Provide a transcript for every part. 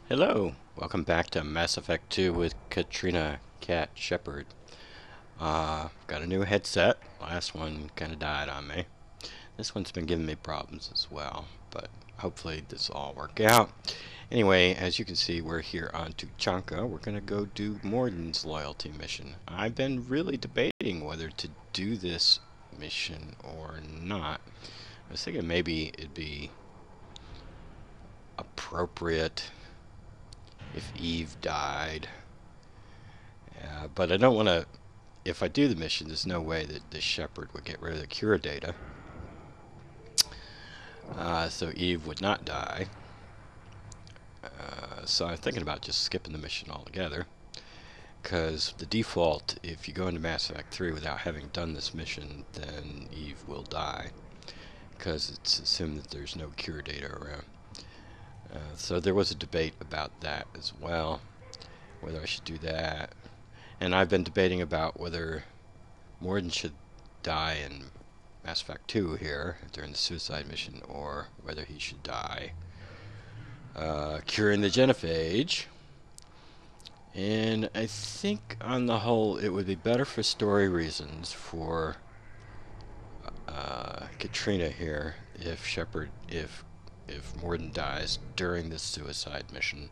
Hello, welcome back to Mass Effect 2 with Katrina Cat Shepard. Got a new headset. Last one kind of died on me. This one's been giving me problems as well, but hopefully this will all work out. Anyway, as you can see, we're here on Tuchanka. We're going to go do Mordin's loyalty mission. I've been really debating whether to do this mission or not. I was thinking maybe it'd be appropriate if Eve died. But I don't want to. If I do the mission, there's no way that this Shepard would get rid of the cure data. So Eve would not die. So I'm thinking about just skipping the mission altogether. Because the default, if you go into Mass Effect 3 without having done this mission, then Eve will die. Because it's assumed that there's no cure data around. So there was a debate about that as well, whether I should do that. And I've been debating about whether Mordin should die in Mass Effect 2 here during the suicide mission, or whether he should die curing the genophage. And I think on the whole it would be better for story reasons for Katrina here if Mordin dies during this suicide mission.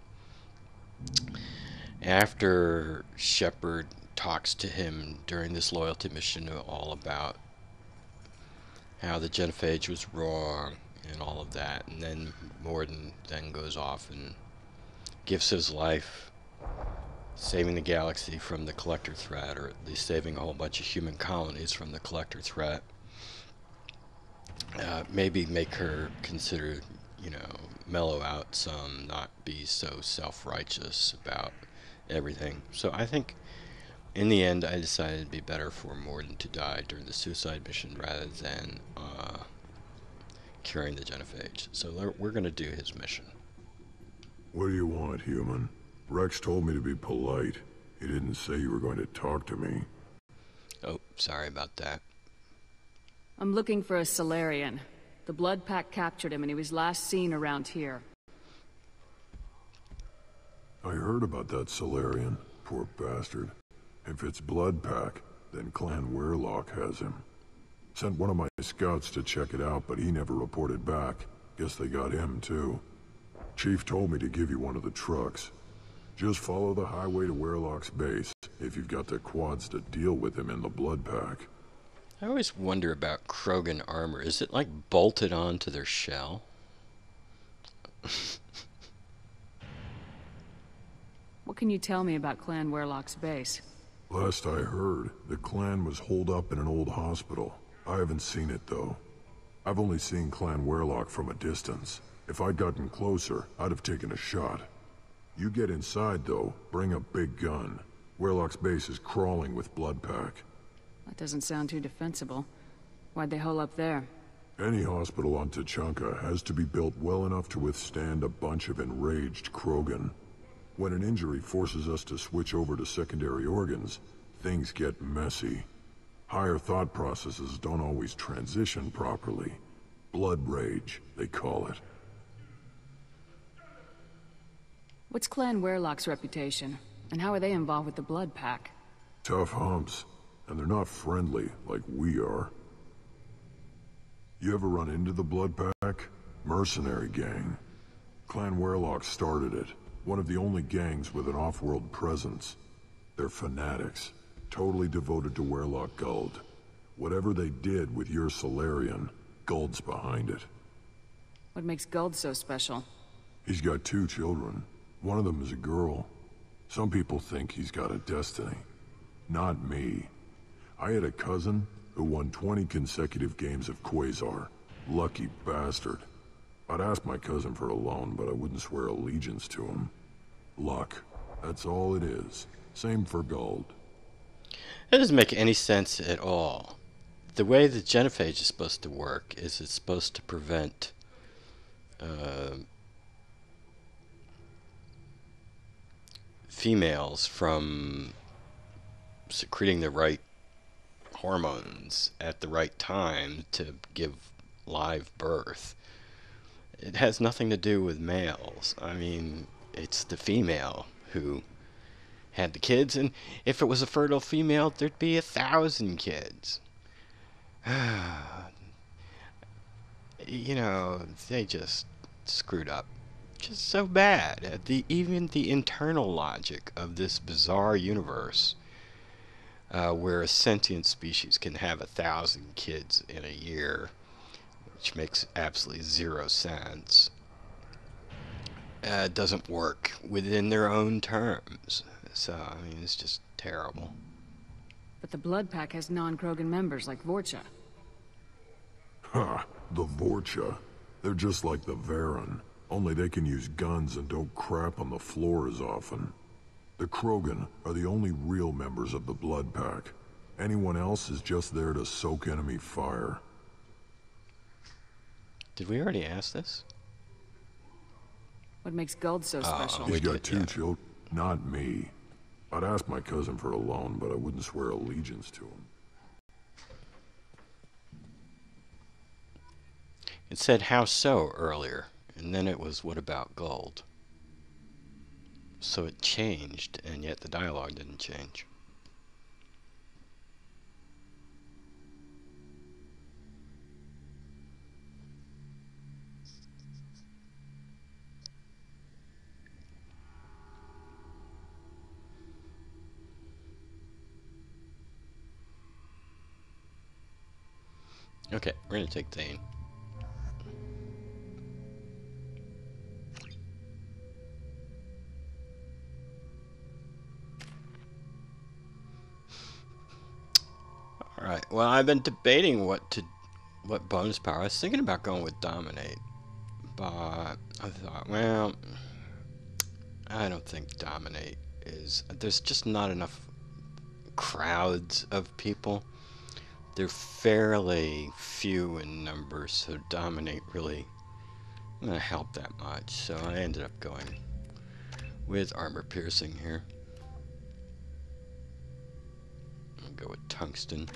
After Shepard talks to him during this loyalty mission all about how the genophage was wrong and all of that, and then Mordin then goes off and gives his life saving the galaxy from the Collector threat, or at least saving a whole bunch of human colonies from the Collector threat. Maybe make her consider, mellow out some, not be so self-righteous about everything. So I think in the end I decided it'd be better for Mordin to die during the suicide mission rather than curing the genophage. So we're going to do his mission. What do you want, human? Rex told me to be polite. He didn't say you were going to talk to me. Oh, sorry about that. I'm looking for a Salarian. The Blood Pack captured him and he was last seen around here. I heard about that Salarian. Poor bastard. If it's Blood Pack, then Clan Weyrloc has him. Sent one of my scouts to check it out, but he never reported back. Guess they got him, too. Chief told me to give you one of the trucks. Just follow the highway to Weyrloc's base, if you've got the quads to deal with him in the Blood Pack. I always wonder about Krogan armor. Is it like bolted onto their shell? What can you tell me about Clan Weyrloc's base? Last I heard, the clan was holed up in an old hospital. I haven't seen it, though. I've only seen Clan Weyrloc from a distance. If I'd gotten closer, I'd have taken a shot. You get inside, though, bring a big gun. Weyrloc's base is crawling with Blood Pack. That doesn't sound too defensible. Why'd they hole up there? Any hospital on Tuchanka has to be built well enough to withstand a bunch of enraged Krogan. When an injury forces us to switch over to secondary organs, things get messy. Higher thought processes don't always transition properly. Blood rage, they call it. What's Clan Weyrloc's reputation? And how are they involved with the Blood Pack? Tough humps, and they're not friendly like we are. You ever run into the Blood Pack? Mercenary gang. Clan Weyrloc started it. One of the only gangs with an off-world presence. They're fanatics, totally devoted to Weyrloc Guld. Whatever they did with your Salarian, Guld's behind it. What makes Guld so special? He's got 2 children. One of them is a girl. Some people think he's got a destiny. Not me. I had a cousin who won 20 consecutive games of Quasar. Lucky bastard. I'd ask my cousin for a loan, but I wouldn't swear allegiance to him. Luck. That's all it is. Same for Guld. That doesn't make any sense at all. The way the genophage is supposed to work is it's supposed to prevent females from secreting the right hormones at the right time to give live birth. It has nothing to do with males. I mean, it's the female who had the kids, and if it was a fertile female, there'd be 1,000 kids. You know, they just screwed up. Just so bad. Even the internal logic of this bizarre universe, where a sentient species can have 1,000 kids in a year, which makes absolutely zero sense, doesn't work within their own terms. So, I mean, it's just terrible. But the Blood Pack has non-Krogan members like Vorcha. Ha! The Vorcha. They're just like the Varen. Only they can use guns and don't crap on the floor as often. The Krogan are the only real members of the Blood Pack. Anyone else is just there to soak enemy fire. Did we already ask this? What makes Guld so special? He's got two children. Not me. I'd ask my cousin for a loan, but I wouldn't swear allegiance to him. It said how so earlier, and then it was what about Guld? So it changed, and yet the dialogue didn't change. Okay, we're gonna take Thane. Alright, well, I've been debating what bonus power. I was thinking about going with Dominate, but I thought, well, I don't think Dominate is... There's just not enough crowds of people. They're fairly few in numbers, so Dominate really not going to help that much. So I ended up going with Armor Piercing here. I'll go with Tungsten.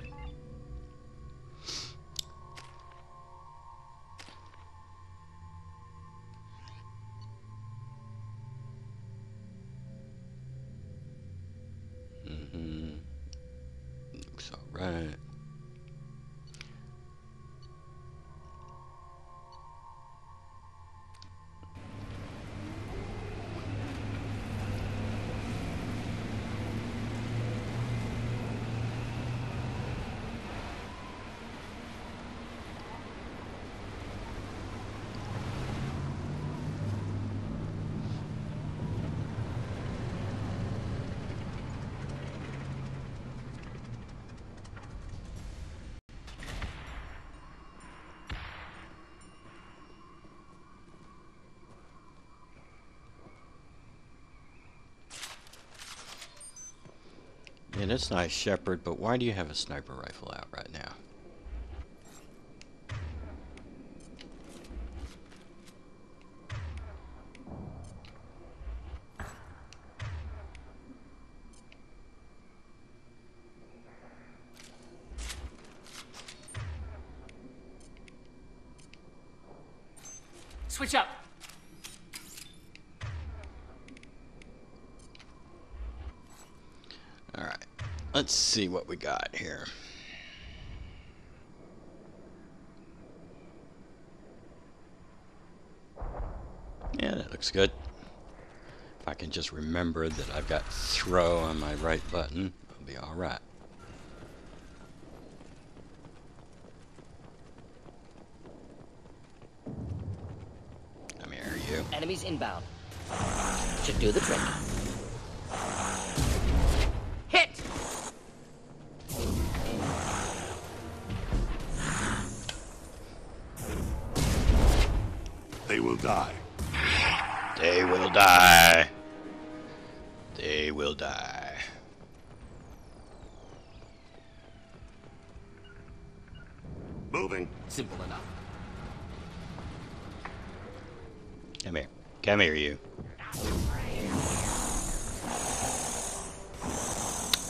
Looks alright. Yeah, that's nice, Shepard, but why do you have a sniper rifle out right now? Switch up! Alright, let's see what we got here. Yeah, that looks good. If I can just remember that I've got throw on my right button, I'll be alright. Come here, you. Enemies inbound. Should do the trick. Hit! They will die. They will die. They will die. Moving. Simple enough. Come here. Come here, you.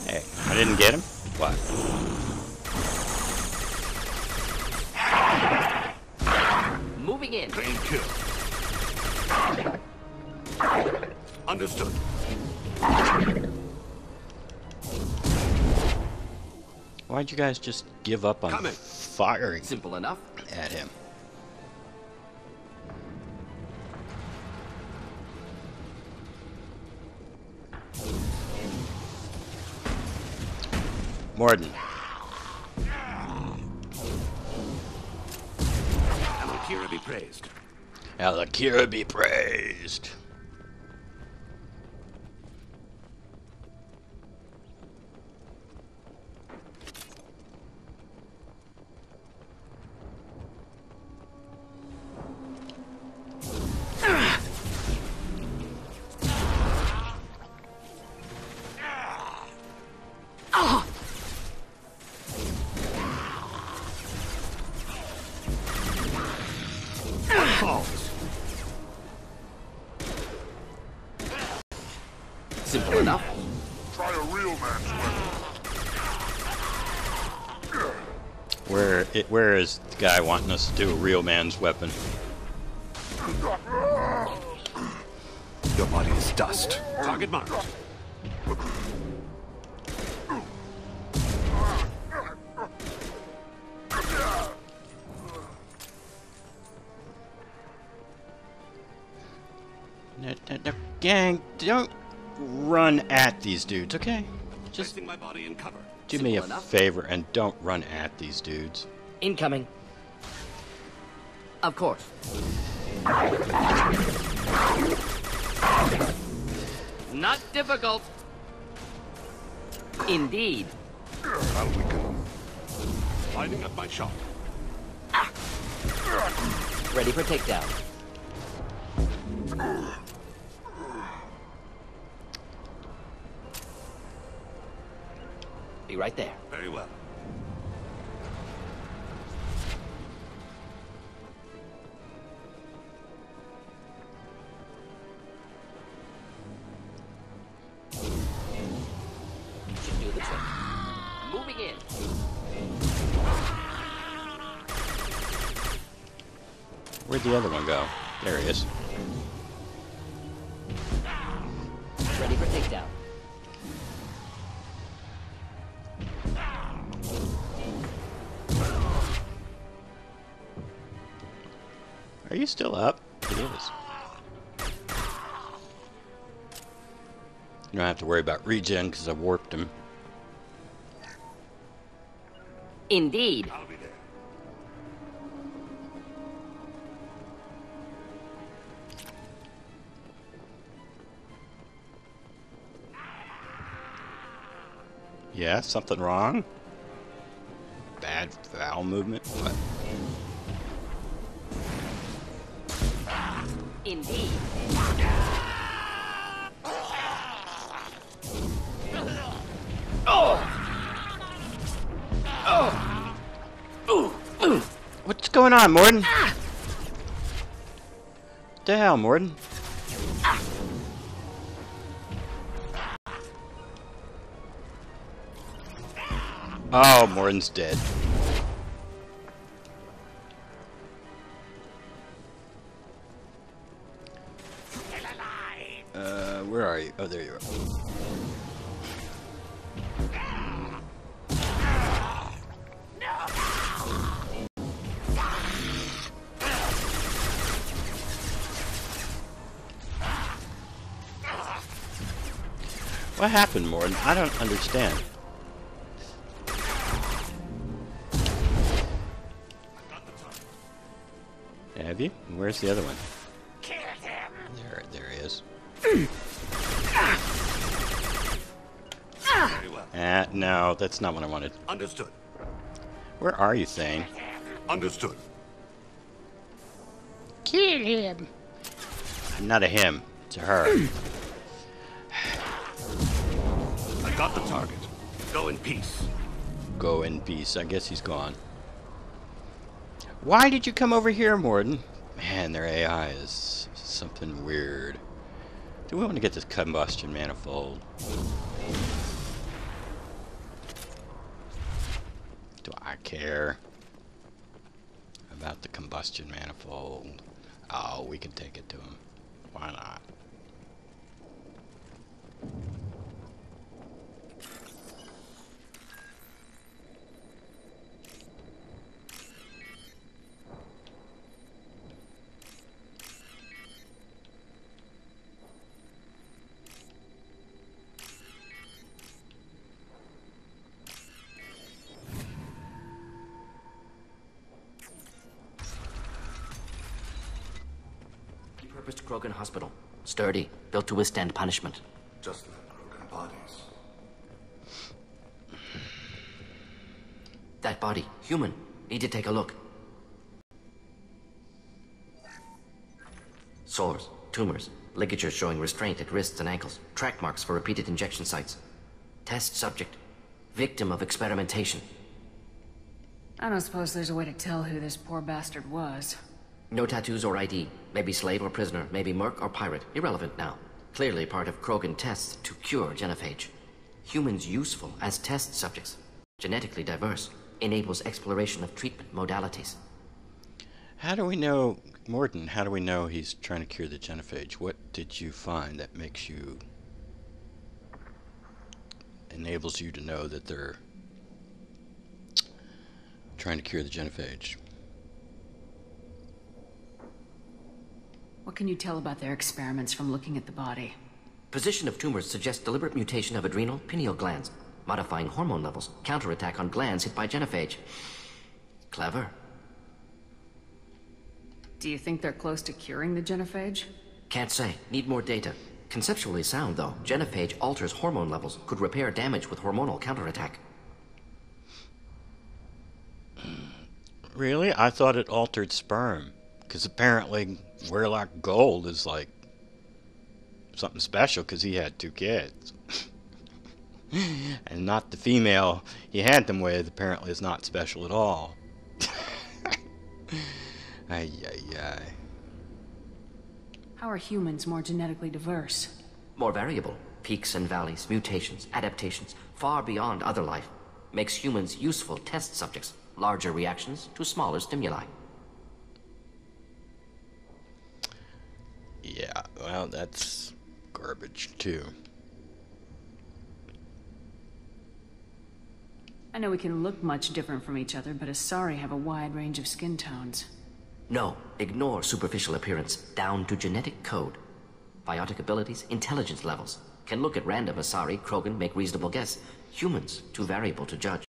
Hey, I didn't get him? What? Moving in. Thane kill. Understood. Why'd you guys just give up on Coming. firing Simple enough. at him? Mordin. Alakira be praised. Alakira be praised. Simple enough. Try a real man's weapon. Where is the guy wanting us to do a real man's weapon? Your body is dust. Target marked. No, gang, don't run at these dudes, okay? Just Placing my body in cover. do me a Simple enough. favor and don't run at these dudes. Incoming. Of course. Not difficult. Indeed. I'll weaken them. Lining up my shot. Ready for takedown. Be right there. Very well. Should do the trick. Moving in. Where'd the other one go? There he is. Ready for takedown. Are you still up? It is. You don't have to worry about regen because I warped him. Indeed. I'll be there. Yeah, something wrong? Bad vowel movement? What? Indeed. What's going on, Mordin? What the hell, Mordin? Oh, Mordin's dead. Where are you? Oh, there you are. What happened, Mordin? I don't understand. Have you? Where's the other one? There he is. Very well. No, that's not what I wanted. Understood. Where are you, Thane? Understood. Kill him. Not a him. It's a her. I got the target. Go in peace. Go in peace. I guess he's gone. Why did you come over here, Mordin? Man, their AI is something weird. Do we want to get this Combustion Manifold? Do I care about the Combustion Manifold? Oh, we can take it to him. Why not? repurposed Krogan hospital. Sturdy, built to withstand punishment. Just like Krogan bodies. That body, human. Need to take a look. Sores, tumors, ligatures showing restraint at wrists and ankles, track marks for repeated injection sites. Test subject, victim of experimentation. I don't suppose there's a way to tell who this poor bastard was. No tattoos or ID. Maybe slave or prisoner, maybe merc or pirate. Irrelevant now. Clearly part of Krogan tests to cure genophage. Humans useful as test subjects. Genetically diverse. Enables exploration of treatment modalities. How do we know, Mordin, how do we know he's trying to cure the genophage? What did you find that makes you... enables you to know that they're trying to cure the genophage? What can you tell about their experiments from looking at the body? Position of tumors suggests deliberate mutation of adrenal, pineal glands, modifying hormone levels, counterattack on glands hit by genophage. Clever. Do you think they're close to curing the genophage? Can't say. Need more data. Conceptually sound, though. Genophage alters hormone levels, could repair damage with hormonal counterattack. Really? I thought it altered sperm. Because apparently Weyrloc Gold is like something special because he had 2 kids. And not the female he had them with apparently is not special at all. Ay, ay, ay. How are humans more genetically diverse? More variable. Peaks and valleys, mutations, adaptations, far beyond other life. Makes humans useful test subjects. Larger reactions to smaller stimuli. Yeah, well, that's garbage too. I know we can look much different from each other, but Asari have a wide range of skin tones. No, ignore superficial appearance, down to genetic code. Biotic abilities, intelligence levels. Can look at random Asari, Krogan, make reasonable guess. Humans, too variable to judge.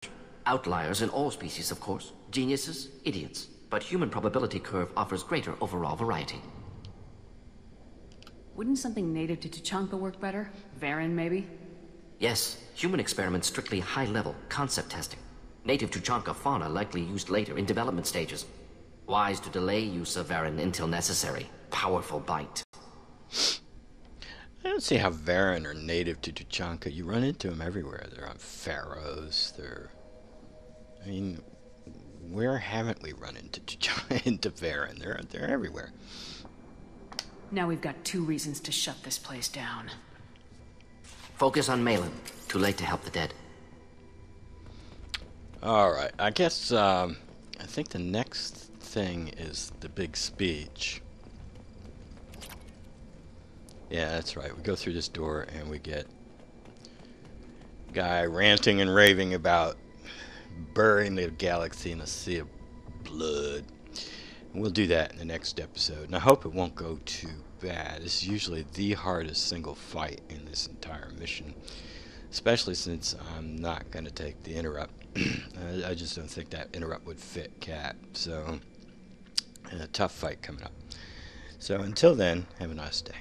Outliers in all species, of course. Geniuses, idiots. But human probability curve offers greater overall variety. Wouldn't something native to Tuchanka work better? Varen, maybe? Yes, human experiments strictly high-level, concept testing. Native Tuchanka fauna likely used later in development stages. Wise to delay use of Varen until necessary. Powerful bite. I don't see how Varen are native to Tuchanka. You run into them everywhere. They're on Pharaohs. I mean, where haven't we run into into Varen? They're everywhere. Now we've got 2 reasons to shut this place down. Focus on Maelon. Too late to help the dead. Alright, I guess, I think the next thing is the big speech. Yeah, that's right. We go through this door and we get a guy ranting and raving about burying the galaxy in a sea of blood. And we'll do that in the next episode. And I hope it won't go too bad. This is usually the hardest single fight in this entire mission. Especially since I'm not going to take the interrupt. I just don't think that interrupt would fit Cat. So, a tough fight coming up. So until then, have a nice day.